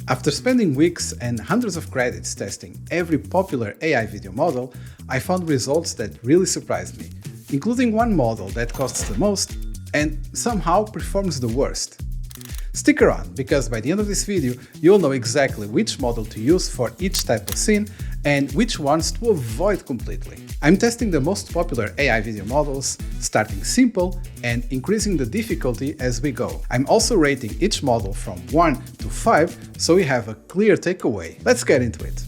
After spending weeks and hundreds of credits testing every popular AI video model, I found results that really surprised me, including one model that costs the most and somehow performs the worst. Stick around, because by the end of this video you'll know exactly which model to use for each type of scene and which ones to avoid completely. I'm testing the most popular AI video models, starting simple and increasing the difficulty as we go. I'm also rating each model from 1 to 5 so we have a clear takeaway. Let's get into it.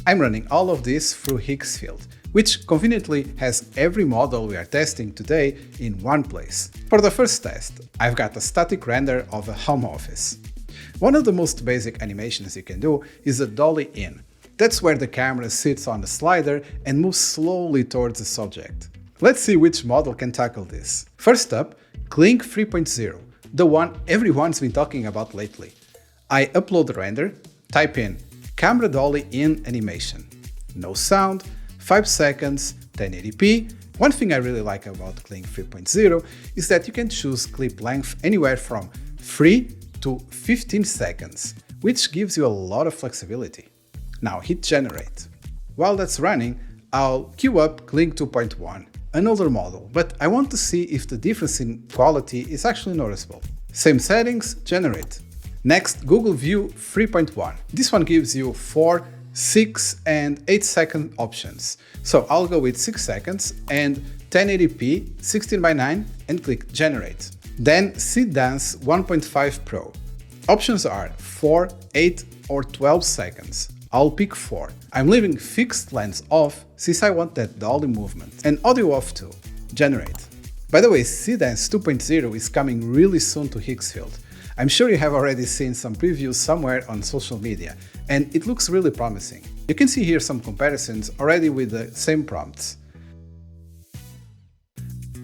I'm running all of this through Higgsfield, which conveniently has every model we are testing today in one place. For the first test, I've got a static render of a home office. One of the most basic animations you can do is a dolly in. That's where the camera sits on a slider and moves slowly towards the subject. Let's see which model can tackle this. First up, Kling 3.0, the one everyone's been talking about lately. I upload the render, type in camera dolly in animation. No sound, 5 seconds, 1080p. One thing I really like about Kling 3.0 is that you can choose clip length anywhere from 3 to 15 seconds, which gives you a lot of flexibility. Now hit generate. While that's running, I'll queue up Kling 2.1, an older model, but I want to see if the difference in quality is actually noticeable. Same settings, generate. Next, Google View 3.1. This one gives you 4, 6 and 8 second options. So I'll go with 6 seconds and 1080p 16:9 and click generate. Then Seedance 1.5 Pro. Options are 4, 8 or 12 seconds. I'll pick 4. I'm leaving fixed lens off since I want that dolly movement. And audio off too. Generate. By the way, Seedance 2.0 is coming really soon to Higgsfield. I'm sure you have already seen some previews somewhere on social media, and it looks really promising. You can see here some comparisons already with the same prompts.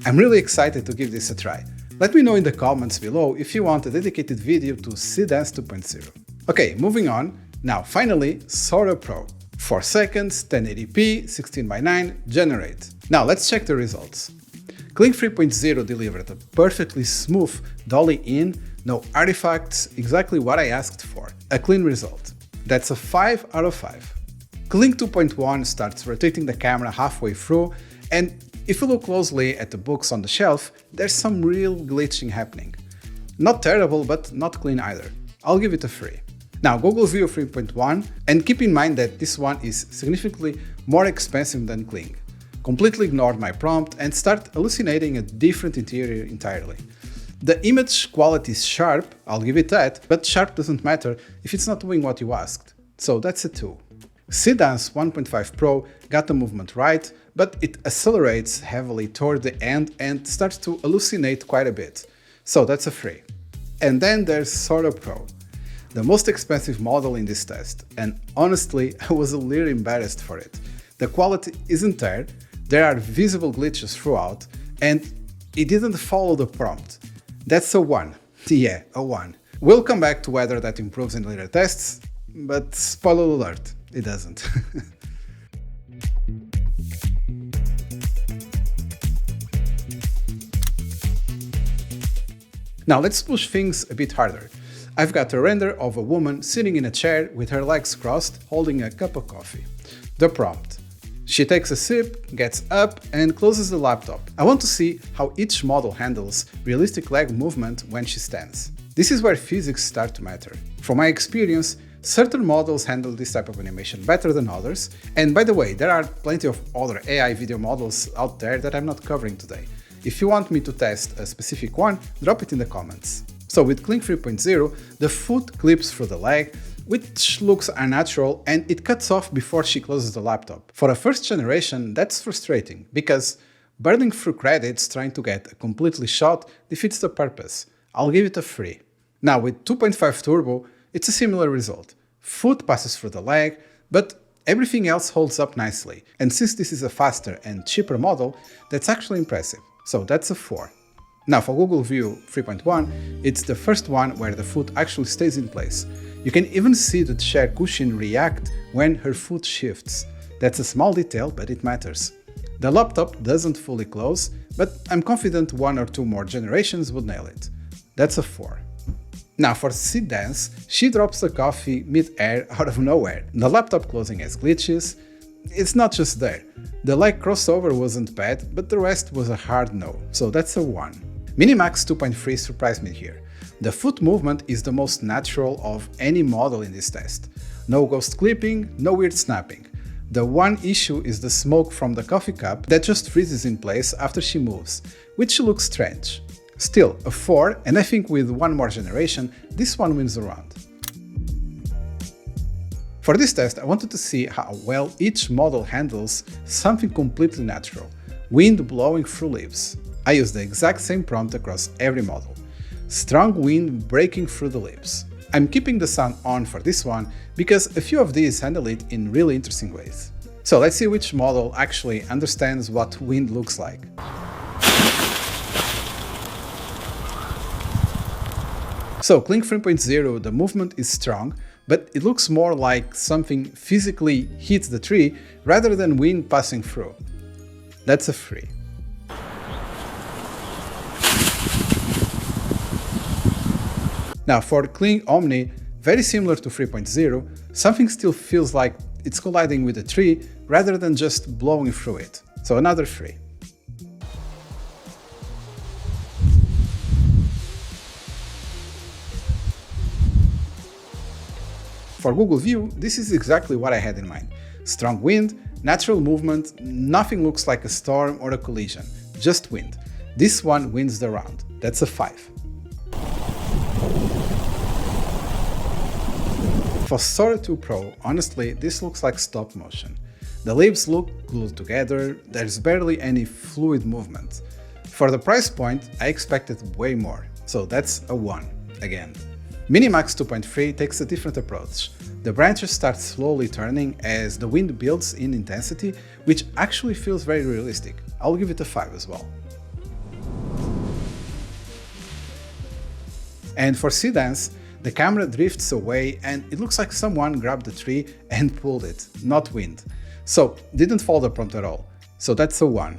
I'm really excited to give this a try. Let me know in the comments below if you want a dedicated video to Seedance 2.0. Okay, moving on. Now finally, Sora Pro. 4 seconds, 1080p, 16:9, generate. Now let's check the results. Kling 3.0 delivered a perfectly smooth dolly in, no artifacts, exactly what I asked for. A clean result. That's a 5 out of 5. Kling 2.1 starts rotating the camera halfway through, and if you look closely at the books on the shelf, there's some real glitching happening. Not terrible, but not clean either. I'll give it a 3. Now Google View 3.1, and keep in mind that this one is significantly more expensive than Kling. Completely ignored my prompt and start hallucinating a different interior entirely. The image quality is sharp, I'll give it that, but sharp doesn't matter if it's not doing what you asked. So that's a 2. Seedance 1.5 Pro got the movement right, but it accelerates heavily toward the end and starts to hallucinate quite a bit. So that's a 3. And then there's Sora Pro, the most expensive model in this test, and honestly I was a little embarrassed for it. The quality isn't there are visible glitches throughout, and it didn't follow the prompt. That's a 1. Yeah, a 1. We'll come back to whether that improves in later tests, but spoiler alert, it doesn't. Now let's push things a bit harder. I've got a render of a woman sitting in a chair with her legs crossed, holding a cup of coffee. The prompt. She takes a sip, gets up and closes the laptop. I want to see how each model handles realistic leg movement when she stands. This is where physics start to matter. From my experience, certain models handle this type of animation better than others, and by the way, there are plenty of other AI video models out there that I'm not covering today. If you want me to test a specific one, drop it in the comments. So with Kling 3.0, the foot clips through the leg, which looks unnatural, and it cuts off before she closes the laptop. For a first generation, that's frustrating, because burning through credits trying to get a completely shot defeats the purpose. I'll give it a 3. Now with 2.5 Turbo, it's a similar result. Foot passes through the leg, but everything else holds up nicely, and since this is a faster and cheaper model, that's actually impressive. So that's a 4. Now for Google View 3.1, it's the first one where the foot actually stays in place. You can even see the chair cushion react when her foot shifts. That's a small detail, but it matters. The laptop doesn't fully close, but I'm confident 1 or 2 more generations would nail it. That's a 4. Now for Seedance, she drops the coffee mid-air out of nowhere. The laptop closing has glitches. It's not just there. The leg crossover wasn't bad, but the rest was a hard no, so that's a 1. Minimax 2.3 surprised me here. The foot movement is the most natural of any model in this test. No ghost clipping, no weird snapping. The one issue is the smoke from the coffee cup that just freezes in place after she moves, which looks strange. Still, a 4, and I think with one more generation, this one wins the round. For this test, I wanted to see how well each model handles something completely natural, wind blowing through leaves. I used the exact same prompt across every model. Strong wind breaking through the leaves. I'm keeping the sound on for this one because a few of these handle it in really interesting ways. So let's see which model actually understands what wind looks like. So Kling 3.0, the movement is strong, but it looks more like something physically hits the tree rather than wind passing through. That's a 3. Now for Kling Omni, very similar to 3.0, something still feels like it's colliding with a tree rather than just blowing through it. So another 3. For Google View, this is exactly what I had in mind. Strong wind, natural movement, nothing looks like a storm or a collision, just wind. This one wins the round. That's a 5. For Sora 2 Pro, honestly, this looks like stop motion. The leaves look glued together, there's barely any fluid movement. For the price point, I expected way more, so that's a 1 again. Minimax 2.3 takes a different approach. The branches start slowly turning as the wind builds in intensity, which actually feels very realistic. I'll give it a 5 as well. And for Seedance, the camera drifts away and it looks like someone grabbed the tree and pulled it, not wind. So, didn't follow the prompt at all. So that's a 1.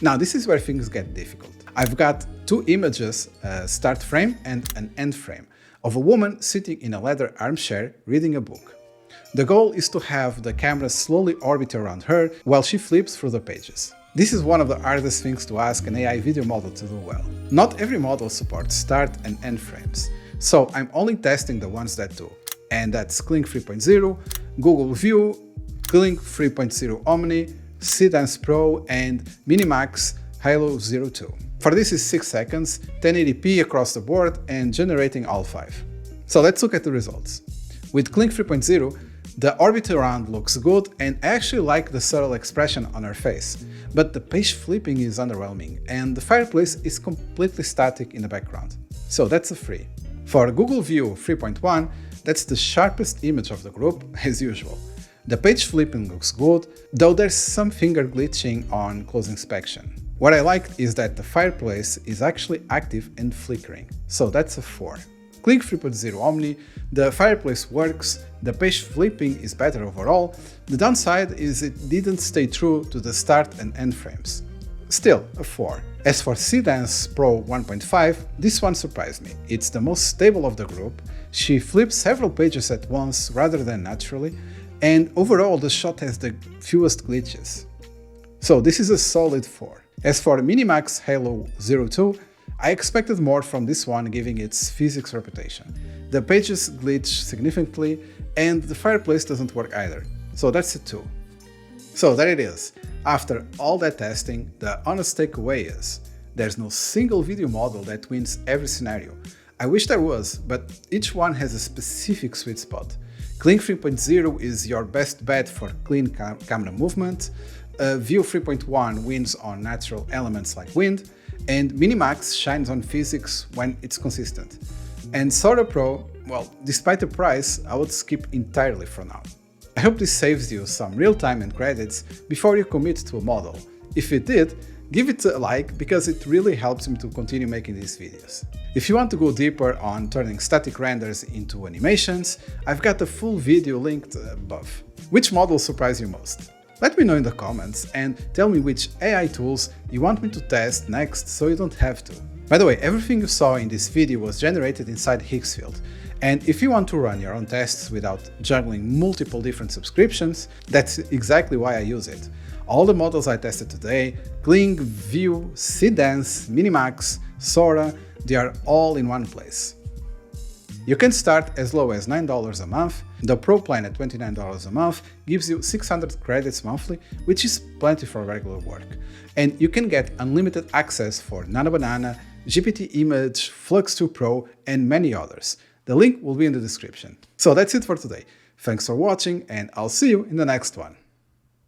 Now this is where things get difficult. I've got two images, a start frame and an end frame, of a woman sitting in a leather armchair reading a book. The goal is to have the camera slowly orbit around her while she flips through the pages. This is one of the hardest things to ask an AI video model to do well. Not every model supports start and end frames, so I'm only testing the ones that do, and that's Kling 3.0, Google View, Kling 3.0 Omni, Seedance Pro, and Minimax Hailuo 02. For this is 6 seconds, 1080p across the board, and generating all 5. So let's look at the results. With Kling 3.0, the orbit around looks good, and I actually like the subtle expression on her face, but the page flipping is underwhelming, and the fireplace is completely static in the background. So that's a 3. For Google View 3.1, that's the sharpest image of the group, as usual. The page flipping looks good, though there's some finger glitching on close inspection. What I liked is that the fireplace is actually active and flickering, so that's a 4. Kling 3.0 Omni, the fireplace works, the page flipping is better overall, the downside is it didn't stay true to the start and end frames. Still, a 4. As for Seedance Pro 1.5, this one surprised me. It's the most stable of the group, she flips several pages at once rather than naturally, and overall the shot has the fewest glitches. So this is a solid 4. As for Minimax Hailuo 02, I expected more from this one giving its physics reputation. The pages glitch significantly and the fireplace doesn't work either, so that's a 2. So there it is. After all that testing, the honest takeaway is, there's no single video model that wins every scenario. I wish there was, but each one has a specific sweet spot. Kling 3.0 is your best bet for clean camera movement, View 3.1 wins on natural elements like wind, and Minimax shines on physics when it's consistent. And Sora Pro, well, despite the price, I would skip entirely for now. I hope this saves you some real time and credits before you commit to a model. If it did, give it a like because it really helps me to continue making these videos. If you want to go deeper on turning static renders into animations, I've got a full video linked above. Which model surprised you most? Let me know in the comments and tell me which AI tools you want me to test next so you don't have to. By the way, everything you saw in this video was generated inside Higgsfield, and if you want to run your own tests without juggling multiple different subscriptions, that's exactly why I use it. All the models I tested today, Kling, View, Seedance, Minimax, Sora, they are all in one place. You can start as low as $9 a month. The Pro plan at $29 a month gives you 600 credits monthly, which is plenty for regular work. And you can get unlimited access for Nano Banana, GPT Image, Flux 2 Pro, and many others. The link will be in the description. So that's it for today. Thanks for watching, and I'll see you in the next one.